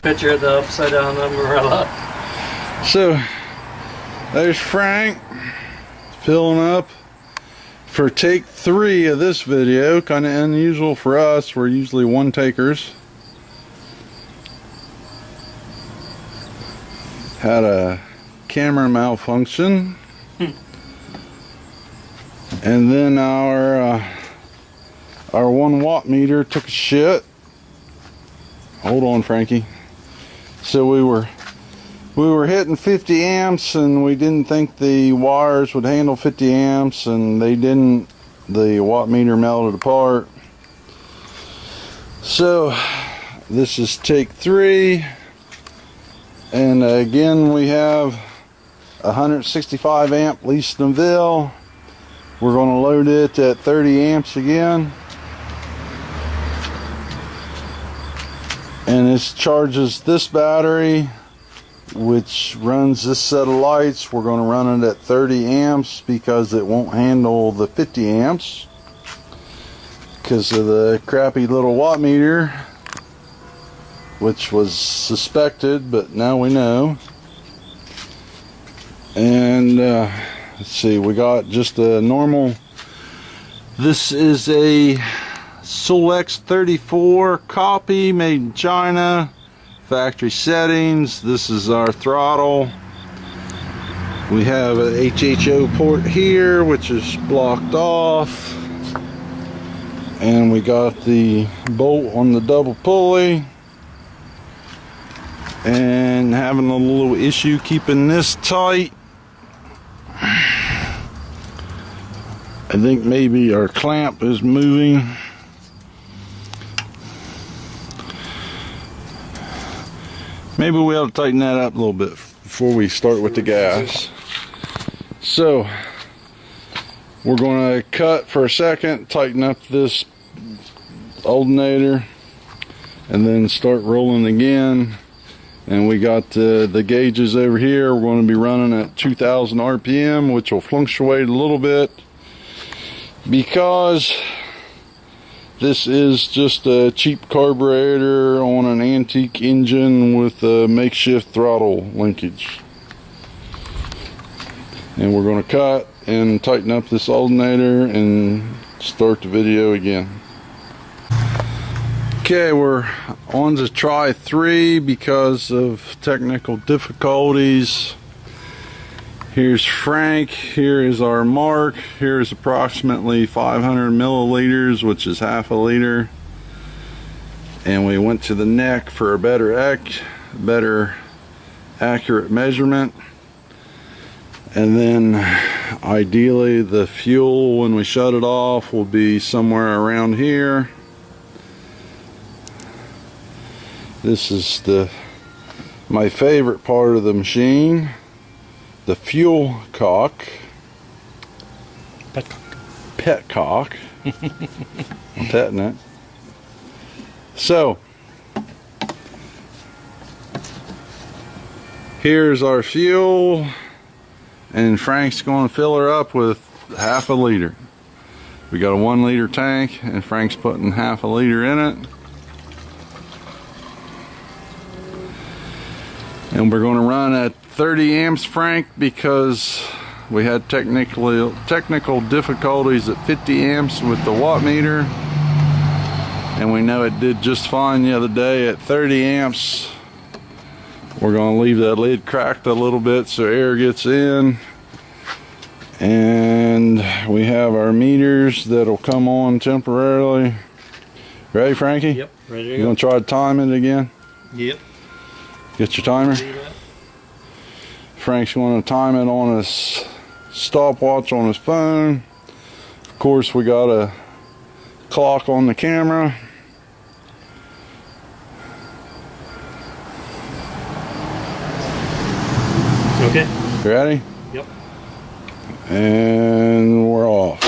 Picture of the upside down umbrella. So there's Frank filling up for take 3 of this video. Kind of unusual for us. We're usually one takers. Had a camera malfunction. And then our 1 watt meter took a shit. Hold on, Frankie. So we were hitting 50 amps, and we didn't think the wires would handle 50 amps, and they didn't. The watt meter melted apart. So this is take 3, and again we have 165 amp Lee Neville. We're going to load it at 30 amps again, and this charges this battery, which runs this set of lights. We're going to run it at 30 amps because it won't handle the 50 amps because of the crappy little watt meter, which was suspected, but now we know. And let's see, we got just a normal, this is a Solex 34 copy made in China, factory settings. This is our throttle. We have an HHO port here, which is blocked off, and we got the bolt on the double pulley, and having a little issue keeping this tight. I think maybe our clamp is moving. Maybe we ought to tighten that up a little bit before we start with the gas. So we're going to cut for a second, tighten up this alternator, and then start rolling again. And we got the gauges over here. We're going to be running at 2,000 RPM, which will fluctuate a little bit because this is just a cheap carburetor on an antique engine with a makeshift throttle linkage. And we're going to cut and tighten up this alternator and start the video again. Okay, we're on to try 3 because of technical difficulties. Here's Frank, here is our mark, here is approximately 500 milliliters, which is half a liter. And we went to the neck for a better accurate measurement. And then ideally the fuel, when we shut it off, will be somewhere around here. This is my favorite part of the machine, the fuel cock. Petcock. I'm petting it. So here's our fuel, and Frank's going to fill her up with half a liter. We got a 1 liter tank, and Frank's putting half a liter in it. And we're going to run at 30 amps, Frank, because we had technical difficulties at 50 amps with the watt meter, and we know it did just fine the other day at 30 amps. We're going to leave that lid cracked a little bit so air gets in, and we have our meters that'll come on temporarily. Ready, Frankie? Yep, ready to go. You going to try to time it again? Yep. Get your timer. Frank's going to time it on his stopwatch on his phone. Of course, we got a clock on the camera. Okay. Ready? Yep. And we're off.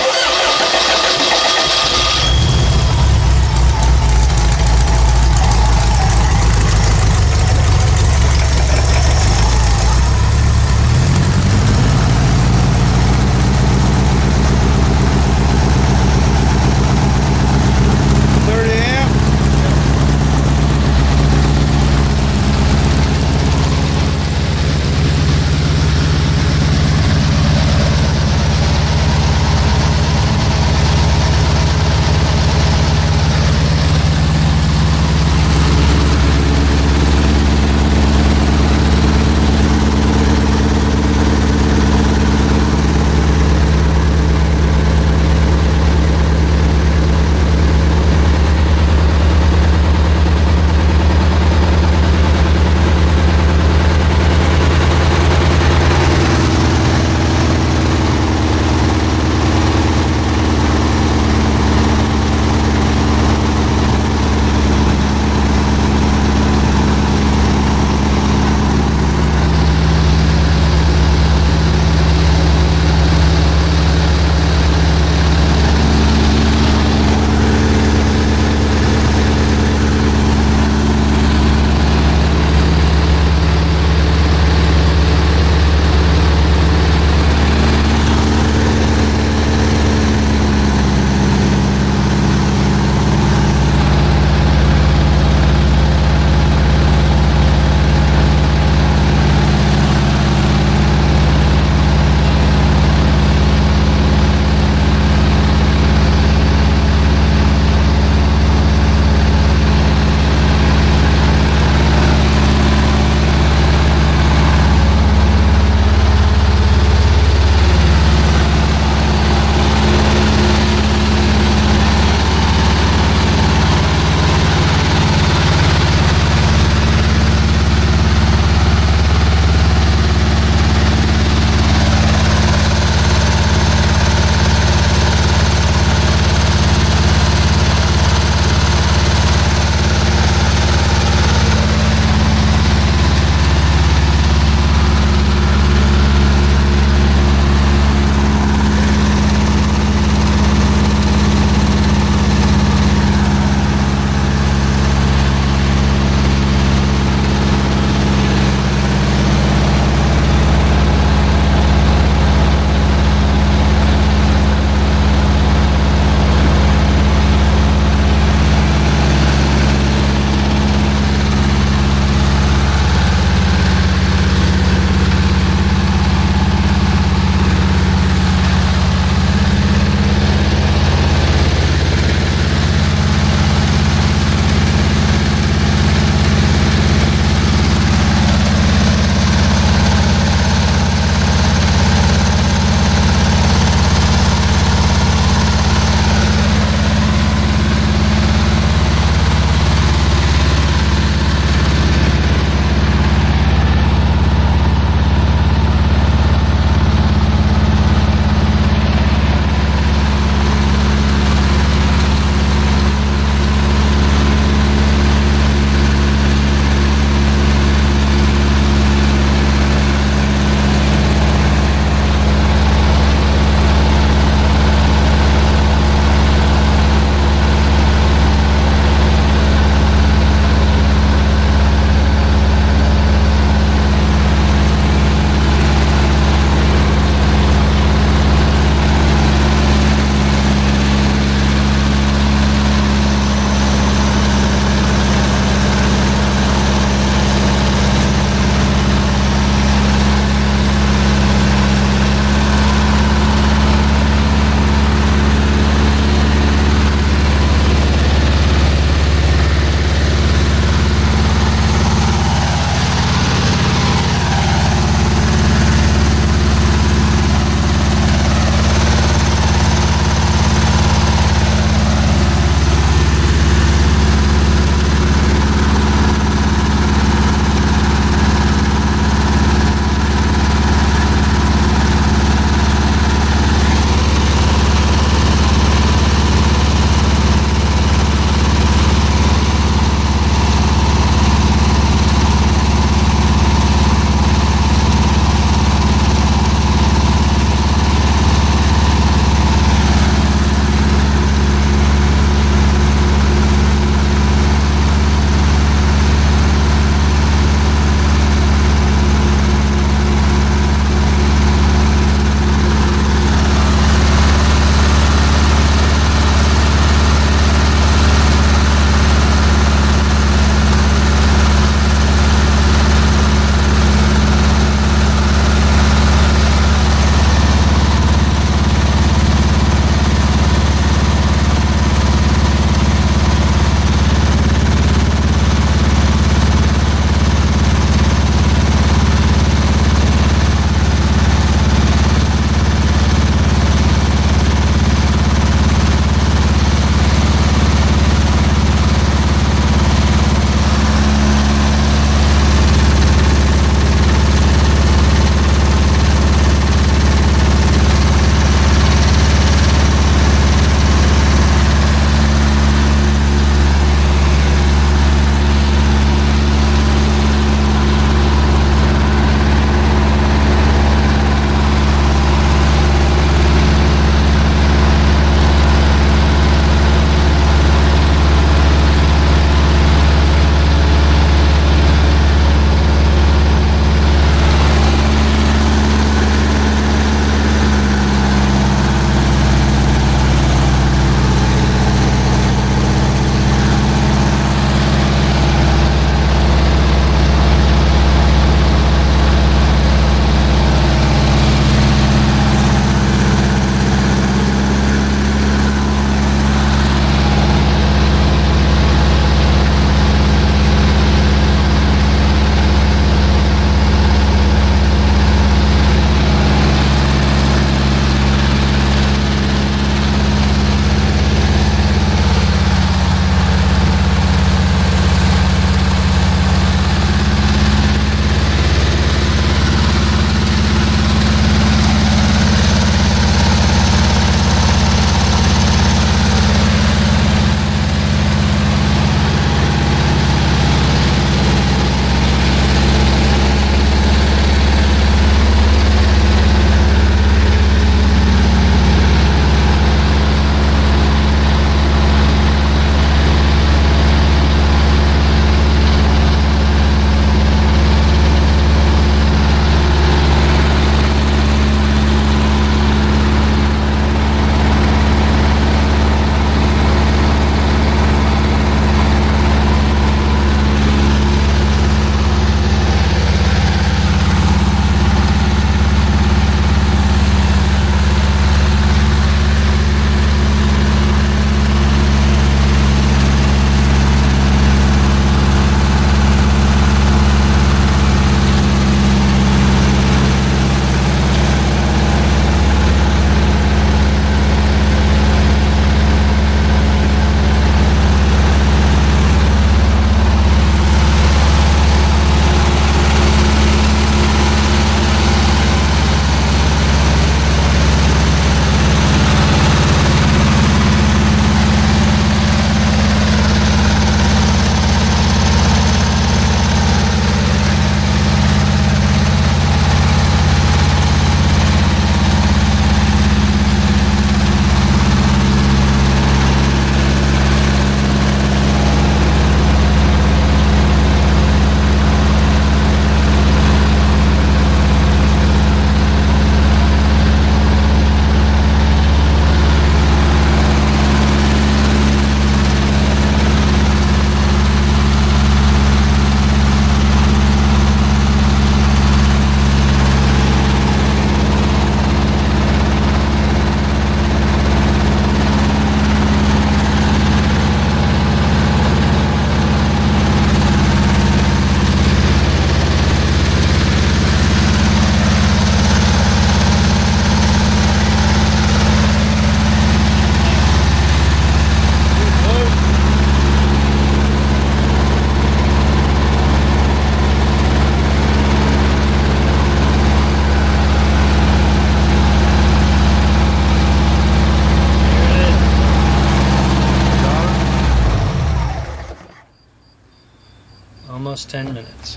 almost 10 minutes.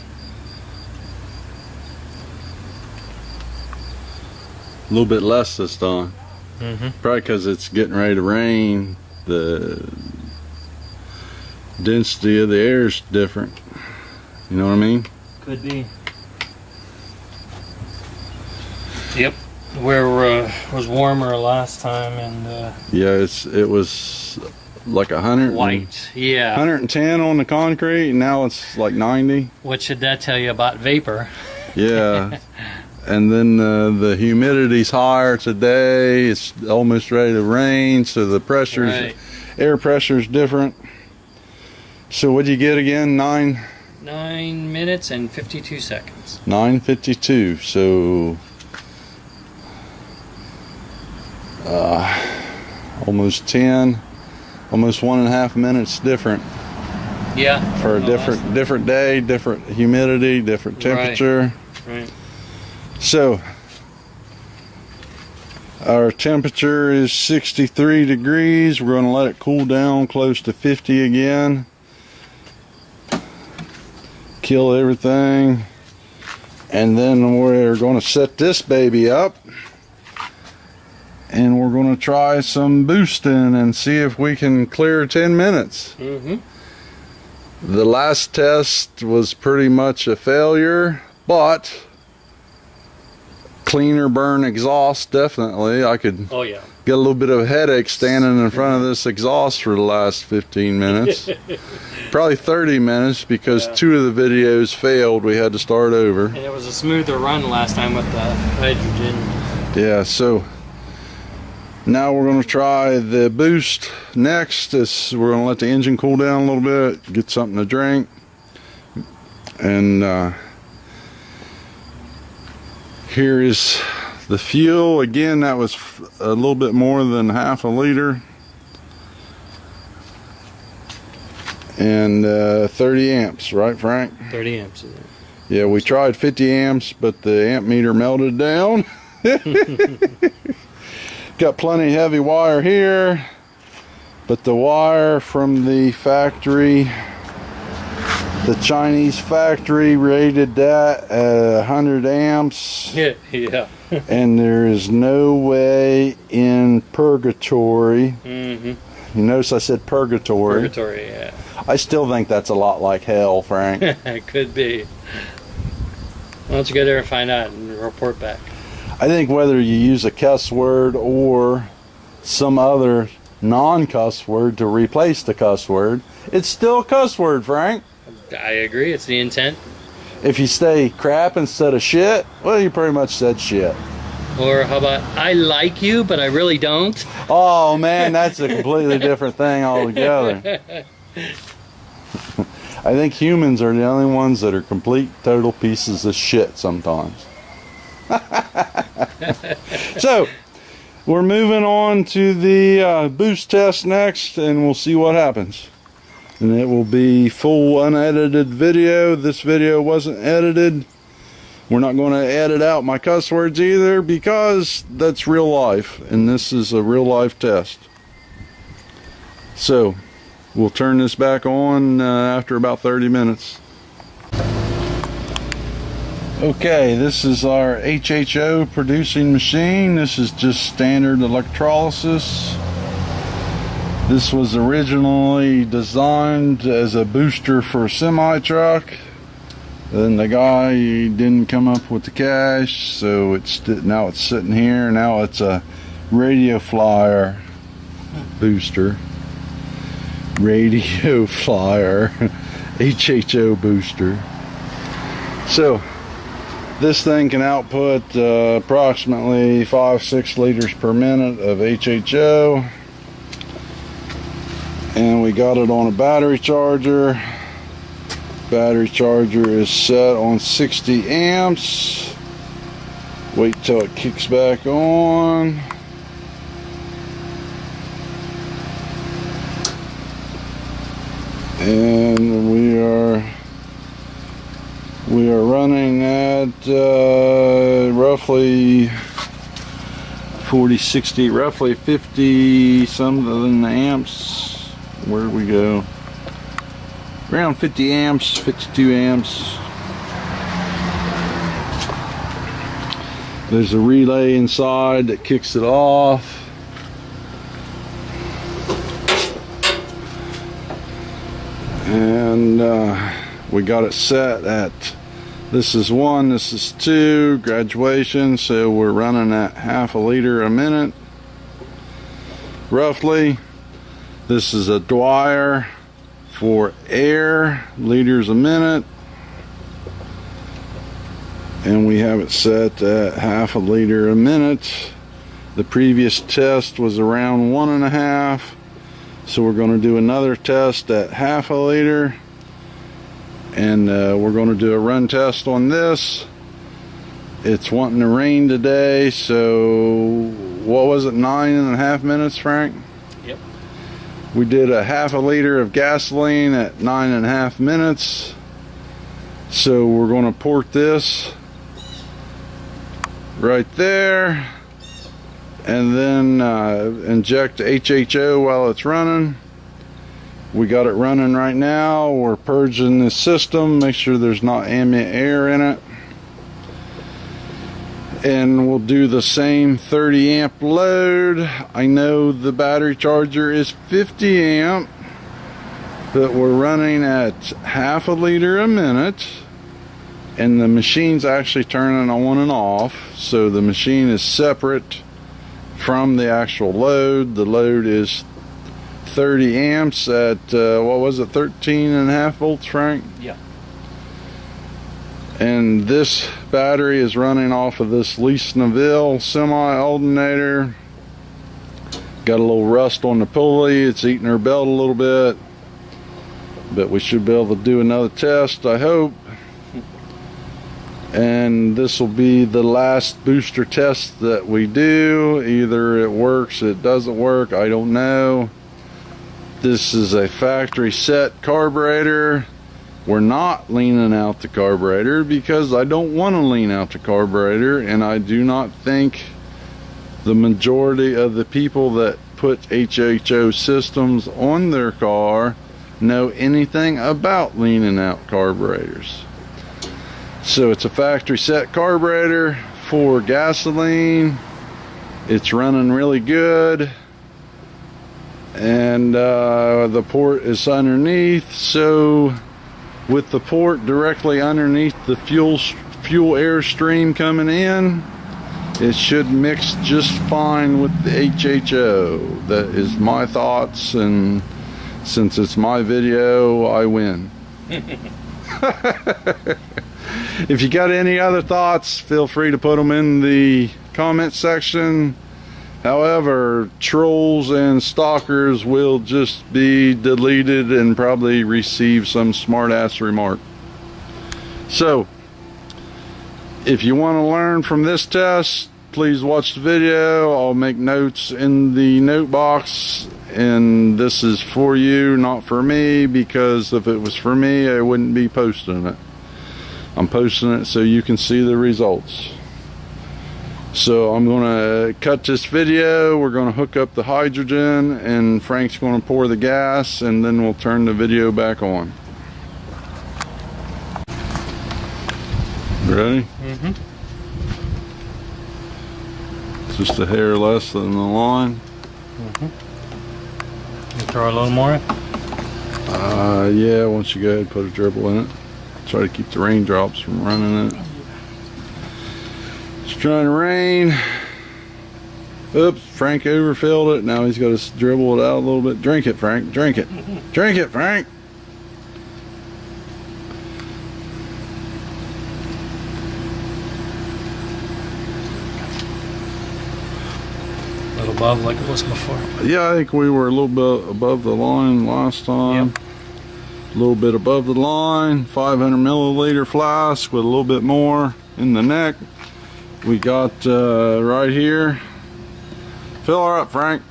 A little bit less this time. Probably because it's getting ready to rain. The density of the air is different. You know what I mean? Could be. Yep. Where was warmer last time, and yeah, it was like 100 white. Yeah. 110 on the concrete, and now it's like 90. What should that tell you about vapor? Yeah. And then the humidity's higher today. It's almost ready to rain, so the pressure's air pressure's different. So what'd you get again? 9 minutes and 52 seconds. 9:52. So almost 10, almost 1.5 minutes different. Yeah. For a different day, different humidity, different temperature. Right. So our temperature is 63 degrees. We're going to let it cool down close to 50 again. Kill everything. And then we're going to set this baby up. And we're going to try some boosting and see if we can clear 10 minutes. The last test was pretty much a failure, but cleaner burn exhaust, definitely. I could get a little bit of a headache standing in front of this exhaust for the last 15 minutes. Probably 30 minutes, because 2 of the videos failed. We had to start over. And it was a smoother run last time with the hydrogen. Yeah, so now we're going to try the boost next. We're going to let the engine cool down a little bit, get something to drink, and here is the fuel. Again, that was a little bit more than half a liter. And 30 amps, right, Frank? 30 amps. Yeah, we tried 50 amps, but the amp meter melted down. Got plenty heavy wire here, but the wire from the factory, the Chinese factory, rated that at 100 amps. Yeah. And there is no way in purgatory. You notice I said purgatory. Purgatory, yeah. I still think that's a lot like hell, Frank. It could be. Why don't you go there and find out and report back? I think whether you use a cuss word or some other non-cuss word to replace the cuss word, it's still a cuss word, Frank. I agree, it's the intent. If you say crap instead of shit, well, you pretty much said shit. Or how about, I like you, but I really don't? Oh, man, that's a completely different thing altogether. I think humans are the only ones that are complete, total pieces of shit sometimes. So, we're moving on to the boost test next, and we'll see what happens. And it will be full unedited video. This video wasn't edited. We're not going to edit out my cuss words either, because that's real life, and this is a real life test. So we'll turn this back on after about 30 minutes. Okay, this is our HHO producing machine. This is just standard electrolysis. This was originally designed as a booster for a semi-truck. Then the guy didn't come up with the cash, so now it's sitting here. Now it's a radio flyer booster. Radio flyer HHO booster. So this thing can output approximately 5-6 liters per minute of HHO. And we got it on a battery charger. Battery charger is set on 60 amps. Wait till it kicks back on. And we are running at roughly 40-60, roughly 50 something amps. Where do we go? around 50 amps, 52 amps. There's a relay inside that kicks it off. And we got it set at, this is 1, this is 2, graduation, so we're running at half a liter a minute, roughly. This is a Dwyer for air, liters a minute. And we have it set at half a liter a minute. The previous test was around 1.5. So we're going to do another test at half a liter, and we're going to do a run test on this. It's wanting to rain today, so what was it, 9.5 minutes, Frank? Yep. We did a half a liter of gasoline at 9.5 minutes. So we're going to port this right there, and then inject HHO while it's running. We got it running right now. We're purging the system, make sure there's not ambient air in it. And we'll do the same 30 amp load. I know the battery charger is 50 amp, but we're running at half a liter a minute. And the machine's actually turning on and off, so the machine is separate from the actual load. The load is 30 amps at what was it, 13.5 volts, Frank? Yeah. And this battery is running off of this Leesnaville semi-alternator. Got a little rust on the pulley, it's eating her belt a little bit, but we should be able to do another test, I hope. And this will be the last booster test that we do. Either it works, it doesn't work, I don't know. This is a factory set carburetor. We're not leaning out the carburetor because I don't want to lean out the carburetor, and I do not think the majority of the people that put HHO systems on their car know anything about leaning out carburetors. So it's a factory set carburetor for gasoline. It's running really good, and the port is underneath, so with the port directly underneath the fuel air stream coming in, it should mix just fine with the HHO. That is my thoughts, and since it's my video, I win. If you got any other thoughts, feel free to put them in the comment section. However, trolls and stalkers will just be deleted and probably receive some smart-ass remark. So, if you want to learn from this test, please watch the video. I'll make notes in the note box, and this is for you, not for me, because if it was for me, I wouldn't be posting it. I'm posting it so you can see the results. So I'm going to cut this video. We're going to hook up the hydrogen, and Frank's going to pour the gas, and then we'll turn the video back on. Ready? Mm-hmm. Just a hair less than the line. Mm-hmm. You throw a little more? Yeah, once you go ahead and put a dribble in it. Try to keep the raindrops from running it. It's trying to rain. Oops, Frank overfilled it. Now he's got to dribble it out a little bit. Drink it, Frank. Drink it. Drink it, Frank. A little above like it was before. Yeah, I think we were a little bit above the line last time. Yep. A little bit above the line. 500 milliliter flask with a little bit more in the neck. We got right here. Fill her up, Frank.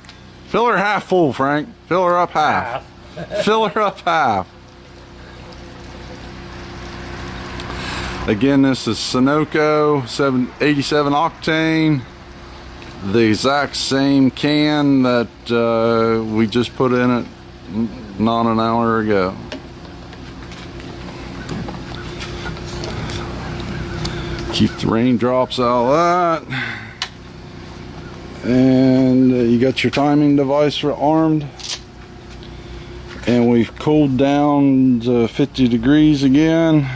Fill her half full, Frank. Fill her up half. Fill her up half. Again, this is Sunoco 87 octane. The exact same can that we just put in it not an hour ago. Keep the raindrops out of that. And you got your timing device armed. And we've cooled down to 50 degrees again.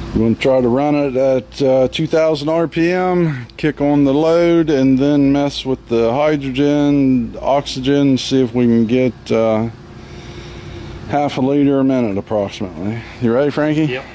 We're going to try to run it at 2000 RPM, kick on the load, and then mess with the hydrogen, oxygen, see if we can get half a liter a minute approximately. You ready, Frankie? Yep.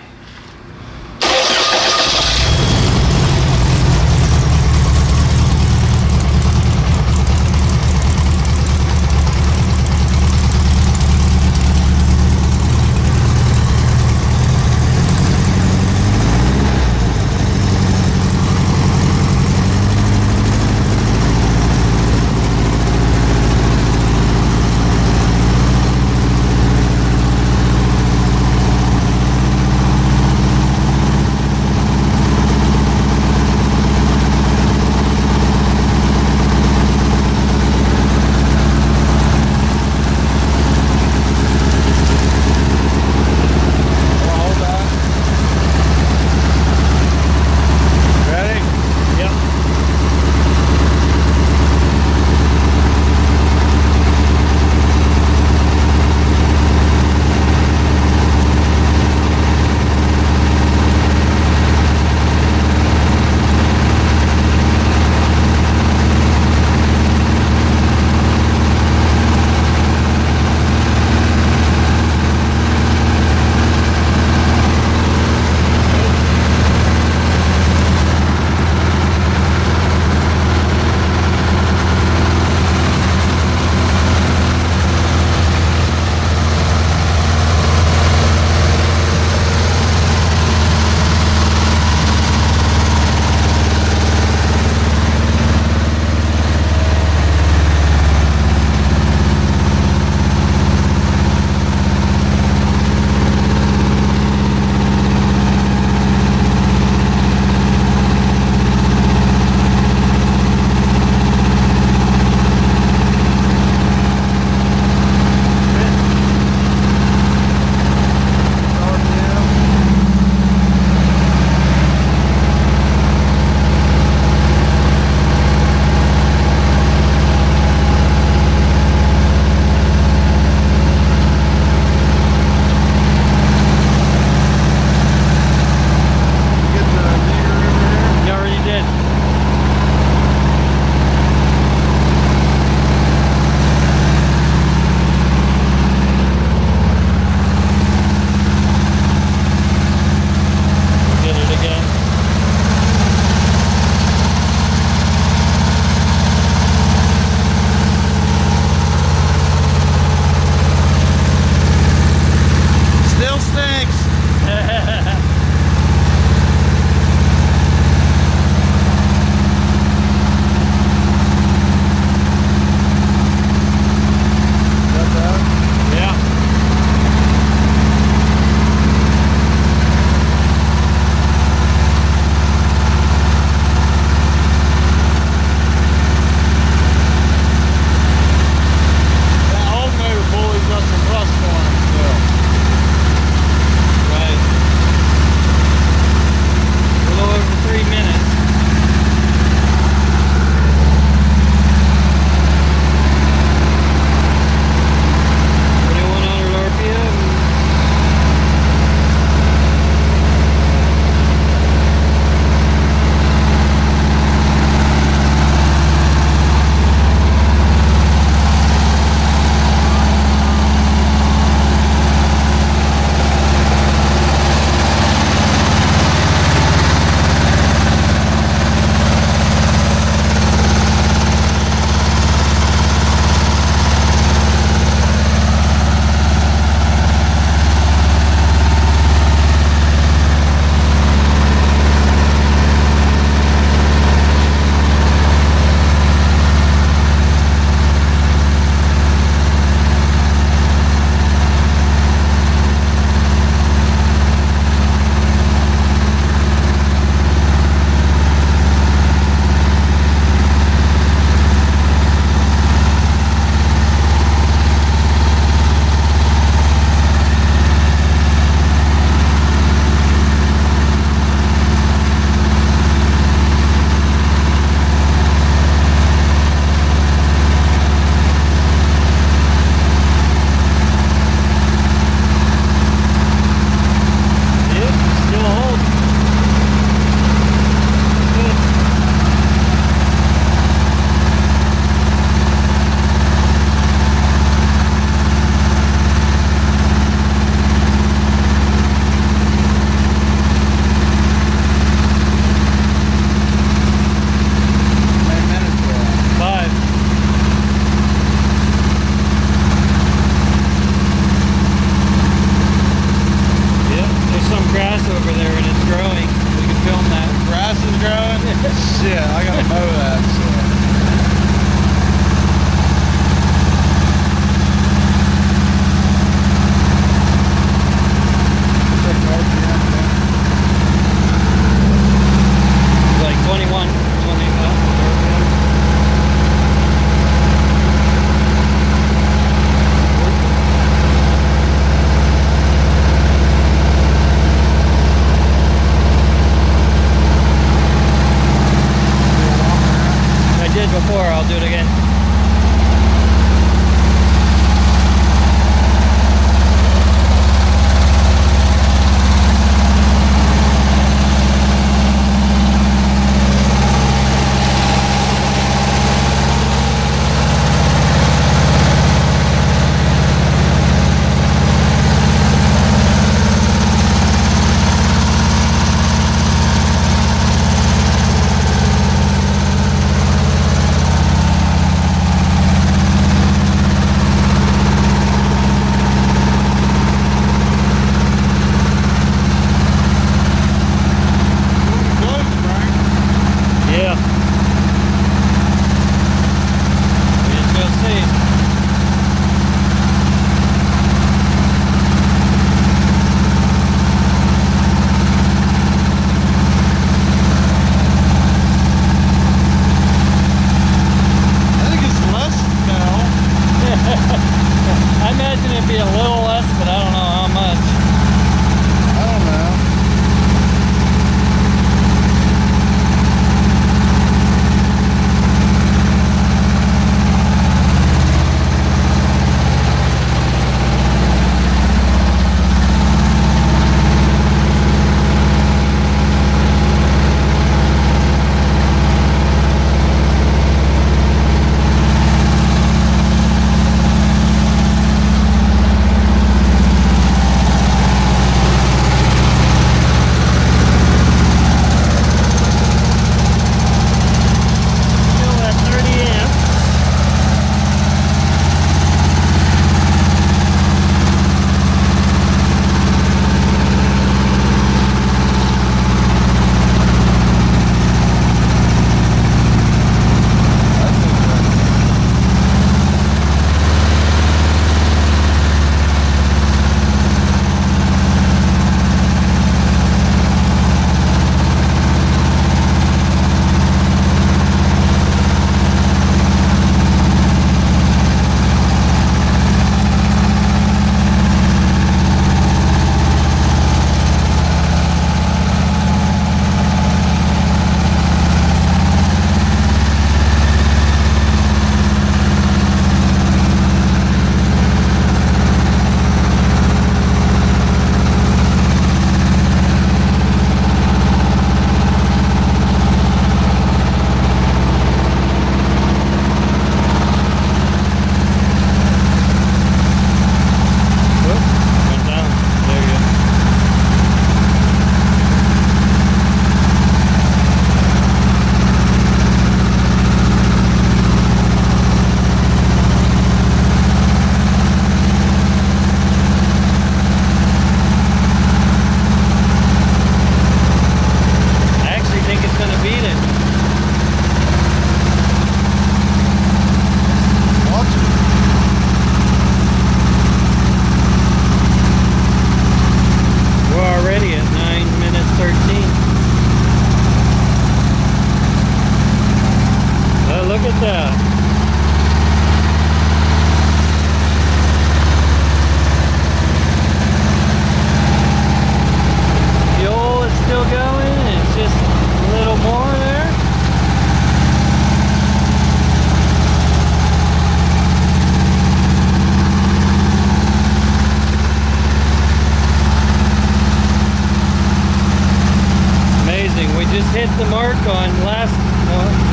just hit the mark on last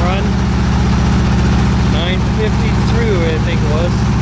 run. 950 through, I think it was.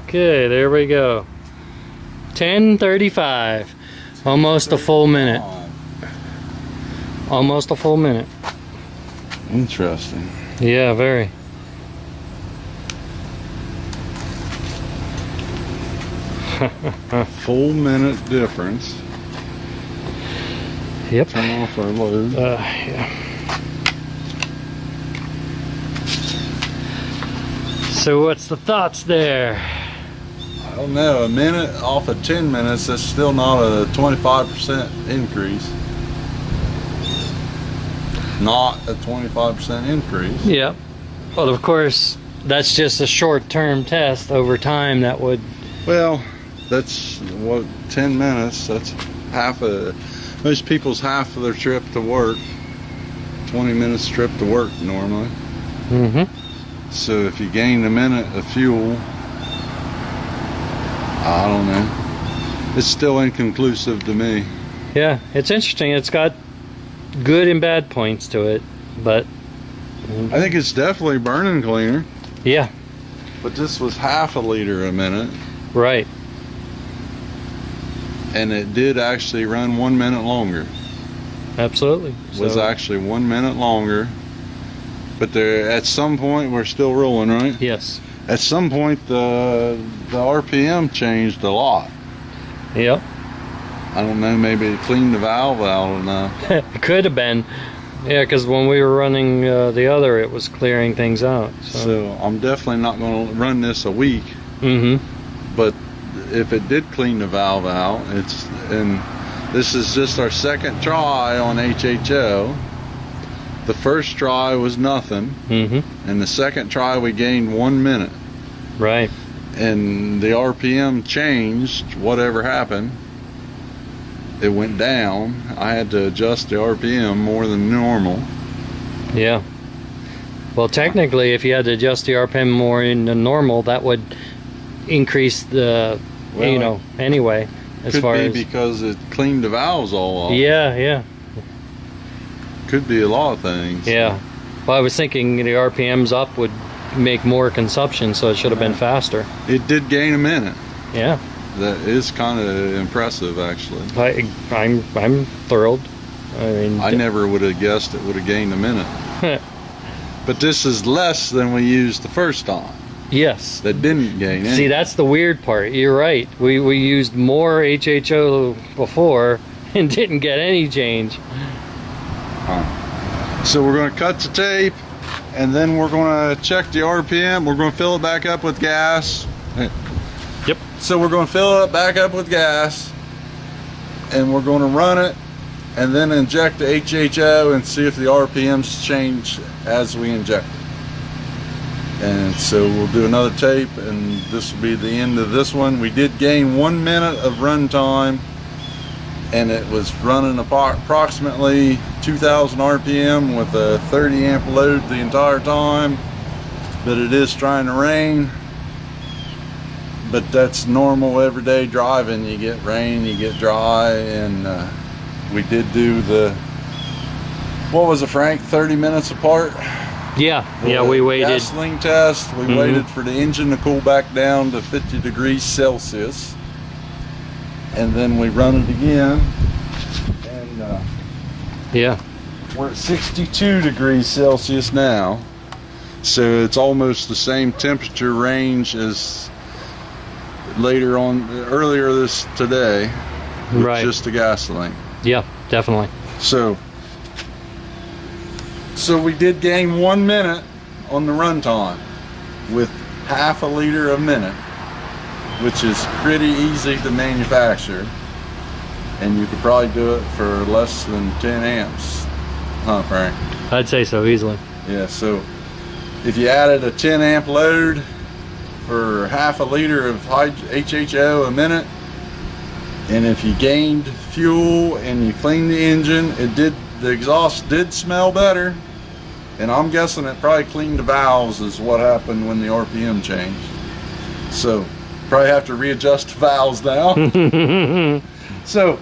Okay, there we go. 10:35. Almost a full minute. Almost a full minute. Interesting. Yeah, very. Full minute difference. Yep. Turn off our load. Yeah. So what's the thoughts there? I don't know, a minute off of 10 minutes, that's still not a 25% increase. Not a 25% increase. Yep. Well, of course, that's just a short-term test. Over time, that would... Well, that's what, 10 minutes, that's half a, most people's half of their trip to work. 20 minutes trip to work normally. Mm-hmm. So if you gain a minute of fuel, I don't know. It's still inconclusive to me. Yeah, it's interesting. It's got good and bad points to it, but... I think it's definitely burning cleaner. Yeah. But this was half a liter a minute. Right. And it did actually run 1 minute longer. Absolutely. Was actually 1 minute longer. But there, at some point, we're still rolling, right? Yes. At some point, the RPM changed a lot. Yep. I don't know, maybe it cleaned the valve out enough. It could have been. Yeah, because when we were running the other, it was clearing things out. So I'm definitely not going to run this a week. Mm-hmm. But if it did clean the valve out, and this is just our second try on HHO. The first try was nothing, mm-hmm. and the second try we gained 1 minute. Right. And the RPM changed, whatever happened. It went down. I had to adjust the RPM more than normal. Yeah. Well, technically, if you had to adjust the RPM more than normal, that would increase the, Well, you know, anyway. As could far be as because it cleaned the valves all off. yeah, yeah, Could be a lot of things. yeah. Well, I was thinking the RPMs up would make more consumption, so it should have been faster. It did gain a minute. Yeah. That is kind of impressive, actually. I'm thrilled. I mean, I never would have guessed it would have gained a minute. But this is less than we used the first time. Yes. That didn't gain any. See, that's the weird part. You're right. We used more HHO before and didn't get any change. So we're going to cut the tape, and then we're going to check the RPM. We're going to fill it back up with gas. Yep. So we're going to fill it back up with gas, and we're going to run it, and then inject the HHO and see if the RPMs change as we inject it. And so we'll do another tape, and this will be the end of this one. We did gain 1 minute of run time, and it was running approximately 2,000 RPM with a 30 amp load the entire time. But it is trying to rain. But that's normal everyday driving. You get rain, you get dry, and we did do the, what was it, Frank, 30 minutes apart? Yeah, yeah, we waited. Gasoline test, we waited for the engine to cool back down to 50 degrees Celsius. And then we run it again. And yeah. we're at 62 degrees Celsius now. So it's almost the same temperature range as earlier today. With Right. just the gasoline. Yeah, definitely. So we did gain 1 minute on the run time with half a liter a minute, which is pretty easy to manufacture, and you could probably do it for less than 10 amps, huh, Frank? I'd say so, easily. Yeah, so if you added a 10 amp load for half a liter of HHO a minute, and if you gained fuel and you cleaned the engine, the exhaust did smell better, and I'm guessing it probably cleaned the valves is what happened when the RPM changed. So probably have to readjust the valves now. So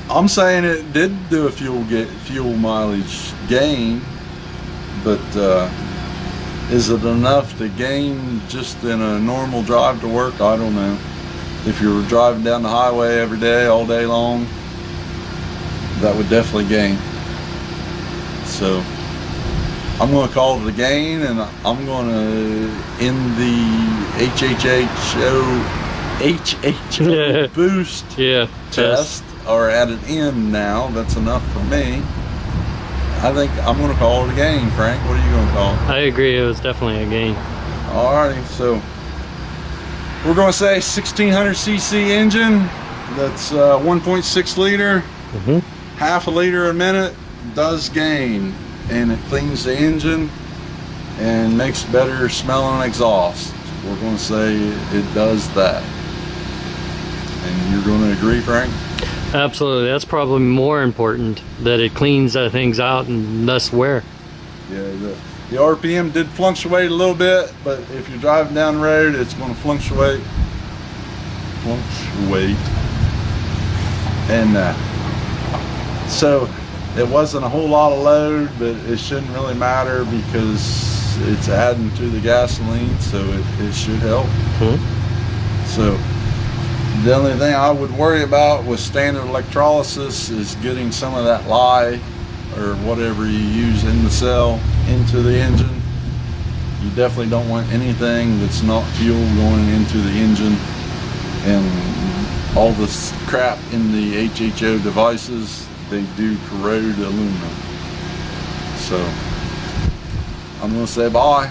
I'm saying it did do a fuel mileage gain, but is it enough to gain just in a normal drive to work? I don't know. If you were driving down the highway every day, all day long, that would definitely gain. So I'm going to call it a gain, and I'm going to end the HHO boost test, or at an end now. That's enough for me. I think I'm going to call it a gain. Frank, what are you going to call it? I agree, it was definitely a gain. Alrighty, so we're going to say 1600cc engine. That's 1.6 liter. Half a liter a minute does gain, and it cleans the engine and makes better smelling exhaust. We're going to say it does that. And you're going to agree, Frank? Absolutely. That's probably more important, that it cleans things out and less wear. Yeah, the RPM did fluctuate a little bit, but if you're driving down the road, it's going to fluctuate. And so it wasn't a whole lot of load, but it shouldn't really matter because it's adding to the gasoline, so it should help. So the only thing I would worry about with standard electrolysis is getting some of that lye or whatever you use in the cell into the engine. You definitely don't want anything that's not fuel going into the engine, and all this crap in the HHO devices, they do corrode aluminum. So I'm going to say bye.